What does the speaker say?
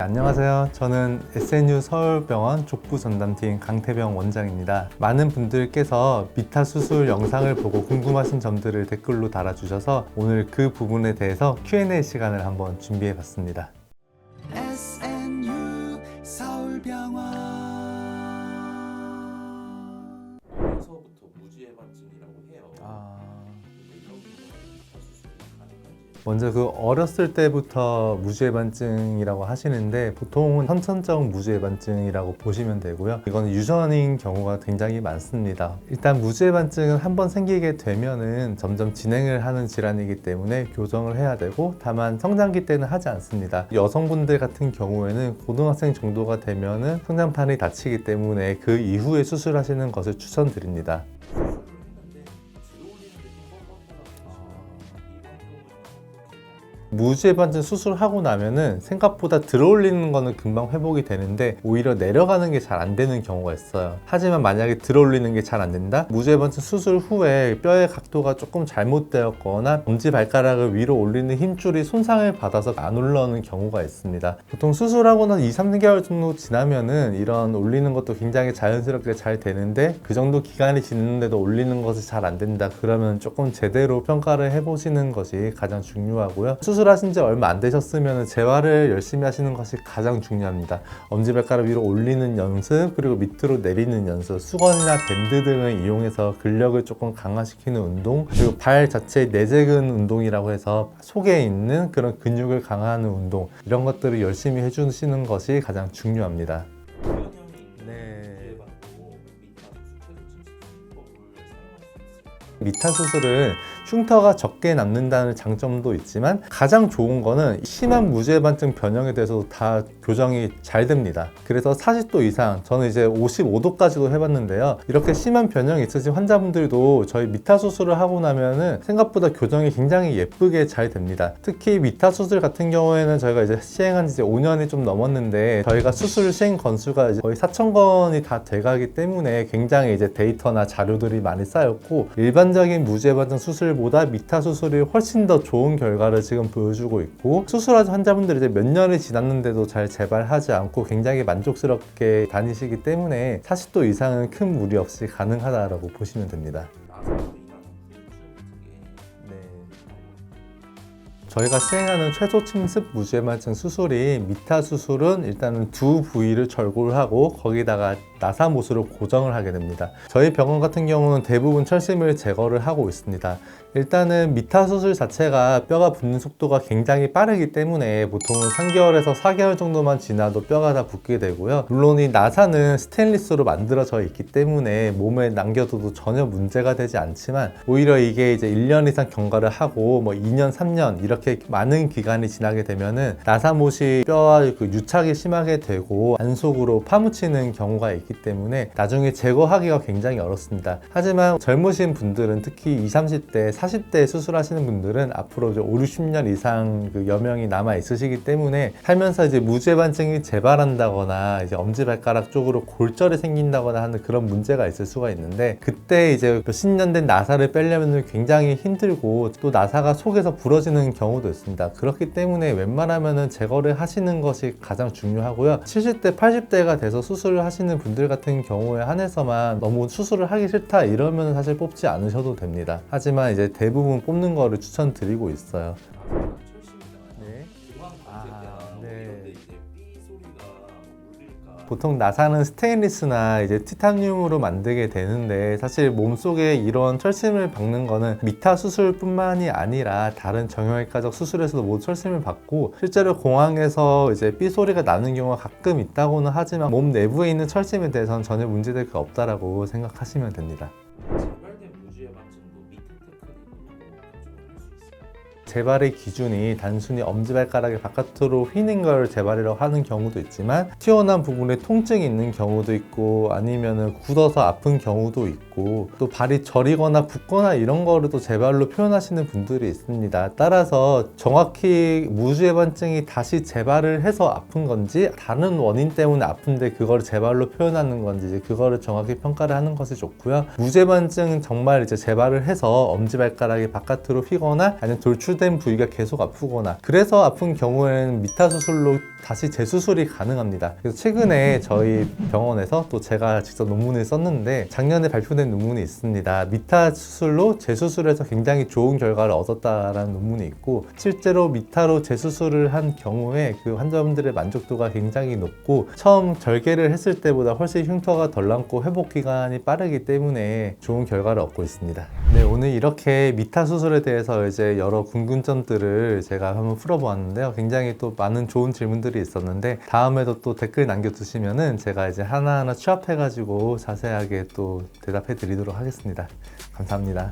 안녕하세요. 저는 SNU 서울병원 족부전담팀 강태병 원장입니다. 많은 분들께서 미타 수술 영상을 보고 궁금하신 점들을 댓글로 달아주셔서 오늘 그 부분에 대해서 Q&A 시간을 한번 준비해 봤습니다. SNU 서울병원. 어려서부터 무지해반증이라고 해요. 근데 이런 경우는 미타 수술이 가능한지. 먼저 그 어렸을 때부터 무주해반증이라고 하시는데 보통은 선천적 무주해반증이라고 보시면 되고요. 이건 유전인 경우가 굉장히 많습니다. 일단 무주해반증은 한번 생기게 되면은 점점 진행을 하는 질환이기 때문에 교정을 해야 되고, 다만 성장기 때는 하지 않습니다. 여성분들 같은 경우에는 고등학생 정도가 되면은 성장판이 다치기 때문에 그 이후에 수술하시는 것을 추천드립니다. 수술을 했는데 들어올리는 게좀 뻣뻣하다. 이런 경우는 무주해반증 수술하고 나면은 생각보다 들어올리는 거는 금방 회복이 되는데 오히려 내려가는 게 잘 안 되는 경우가 있어요. 하지만 만약에 들어올리는 게 잘 안 된다? 무주해반증 수술 후에 뼈의 각도가 조금 잘못되었거나 엄지발가락을 위로 올리는 힘줄이 손상을 받아서 안 올라오는 경우가 있습니다. 보통 수술하고 나서 2-3개월 정도 지나면은 이런 올리는 것도 굉장히 자연스럽게 잘 되는데, 그 정도 기간이 지났는데도 올리는 것이 잘 안 된다 그러면 조금 제대로 평가를 해보시는 것이 가장 중요하고요. 수술하신 지 얼마 안 되셨으면 재활을 열심히 하시는 것이 가장 중요합니다. 엄지발가락 위로 올리는 연습, 그리고 밑으로 내리는 연습, 수건이나 밴드 등을 이용해서 근력을 조금 강화시키는 운동, 그리고 발 자체 내재근 운동이라고 해서 속에 있는 그런 근육을 강화하는 운동, 이런 것들을 열심히 해주시는 것이 가장 중요합니다. 유연형이 있는 네. 무지해반도 미타 수술 최소 침습법을 사용할 수 있을까요? 미타 수술은 흉터가 적게 남는다는 장점도 있지만 가장 좋은 거는 심한 무주해반증 변형에 대해서도 다 교정이 잘 됩니다. 그래서 40도 이상, 저는 이제 55도까지도 해봤는데요. 이렇게 심한 변형이 있으신 환자분들도 저희 미타 수술을 하고 나면은 생각보다 교정이 굉장히 예쁘게 잘 됩니다. 특히 미타 수술 같은 경우에는 저희가 이제 시행한 지 이제 5년이 좀 넘었는데, 저희가 수술 시행 건수가 이제 거의 4,000건이 다 돼가기 때문에 굉장히 이제 데이터나 자료들이 많이 쌓였고, 일반적인 무주해반증 수술보다 미타 수술이 훨씬 더 좋은 결과를 지금 보여주고 있고, 수술하신 환자분들이 이제 몇 년이 지났는데도 잘 재발하지 않고 굉장히 만족스럽게 다니시기 때문에 40도 이상은 큰 무리 없이 가능하다고 보시면 됩니다. 나사로 일하는 분중 저희가 시행하는 최소 침습 무주해반증 수술이, 미타 수술은 일단은 두 부위를 절골을 하고 거기다가 나사못으로 고정을 하게 됩니다. 저희 병원 같은 경우는 대부분 철심을 제거를 하고 있습니다. 일단은 미타 수술 자체가 뼈가 붙는 속도가 굉장히 빠르기 때문에 보통은 3개월에서 4개월 정도만 지나도 뼈가 다 붙게 되고요. 물론 이 나사는 스테인리스로 만들어져 있기 때문에 몸에 남겨둬도 전혀 문제가 되지 않지만, 오히려 이게 이제 1년 이상 경과를 하고 2년, 3년 이렇게 많은 기간이 지나게 되면은 나사못이 뼈와 그 유착이 심하게 되고 안속으로 파묻히는 경우가 있기 때문에 나중에 제거하기가 굉장히 어렵습니다. 하지만 젊으신 분들은, 특히 20, 30대, 40대 수술하시는 분들은 앞으로 이제 5, 60년 이상 그 여명이 남아 있으시기 때문에 살면서 이제 무주해반증이 재발한다거나 이제 엄지발가락 쪽으로 골절이 생긴다거나 하는 그런 문제가 있을 수가 있는데, 그때 이제 몇십 년 된 나사를 빼려면 굉장히 힘들고 또 나사가 속에서 부러지는 경우도 있습니다. 그렇기 때문에 웬만하면은 제거를 하시는 것이 가장 중요하고요. 70대, 80대가 돼서 수술을 하시는 분들 같은 경우에 한해서만 너무 수술을 하기 싫다 이러면 사실 뽑지 않으셔도 됩니다. 하지만 이제 대부분 뽑는 거를 추천드리고 있어요. 나사는 철심이잖아요. 네. 중앙 관절대나 네. 이런 데 이제 삐 소리가 울릴까. 보통 나사는 스테인리스나 이제 티타늄으로 만들게 되는데, 사실 몸속에 이런 철심을 박는 거는 미타 수술뿐만이 아니라 다른 정형외과적 수술에서도 모두 철심을 박고, 실제로 공항에서 이제 삐 소리가 나는 경우가 가끔 있다고는 하지만 몸 내부에 있는 철심에 대해서는 전혀 문제될 게 없다라고 생각하시면 됩니다. 재발된 무지해반증도 밑에 테크닉으로 교정을 할 수 있어요. 재발의 기준이 단순히 엄지발가락의 바깥으로 휘는 걸 재발이라고 하는 경우도 있지만, 튀어나온 부분에 통증이 있는 경우도 있고, 아니면은 굳어서 아픈 경우도 있고, 또 발이 저리거나 붓거나 이런 거를 또 재발로 표현하시는 분들이 있습니다. 따라서 정확히 무주해반증이 다시 재발을 해서 아픈 건지, 다른 원인 때문에 아픈데 그걸 재발로 표현하는 건지, 이제 그거를 정확히 평가를 하는 것이 좋고요. 무주해반증은 정말 이제 재발을 해서 엄지발가락이 바깥으로 휘거나 아니면 돌출 발표된 부위가 계속 아프거나 그래서 아픈 경우에는 미타 수술로 다시 재수술이 가능합니다. 그래서 최근에 저희 병원에서 또 제가 직접 논문을 썼는데 작년에 발표된 논문이 있습니다. 미타 수술로 재수술해서 굉장히 좋은 결과를 얻었다라는 논문이 있고 실제로 미타로 재수술을 한 경우에 그 환자분들의 만족도가 굉장히 높고 처음 절개를 했을 때보다 훨씬 흉터가 덜 남고 회복 기간이 빠르기 때문에 좋은 결과를 얻고 있습니다. 네, 오늘 이렇게 미타 수술에 대해서 이제 여러 궁금점들을 제가 한번 풀어보았는데요. 굉장히 또 많은 좋은 질문들이 있었는데 다음에도 또 댓글 남겨주시면은 제가 이제 하나하나 취합해가지고 자세하게 또 대답해 드리도록 하겠습니다. 감사합니다.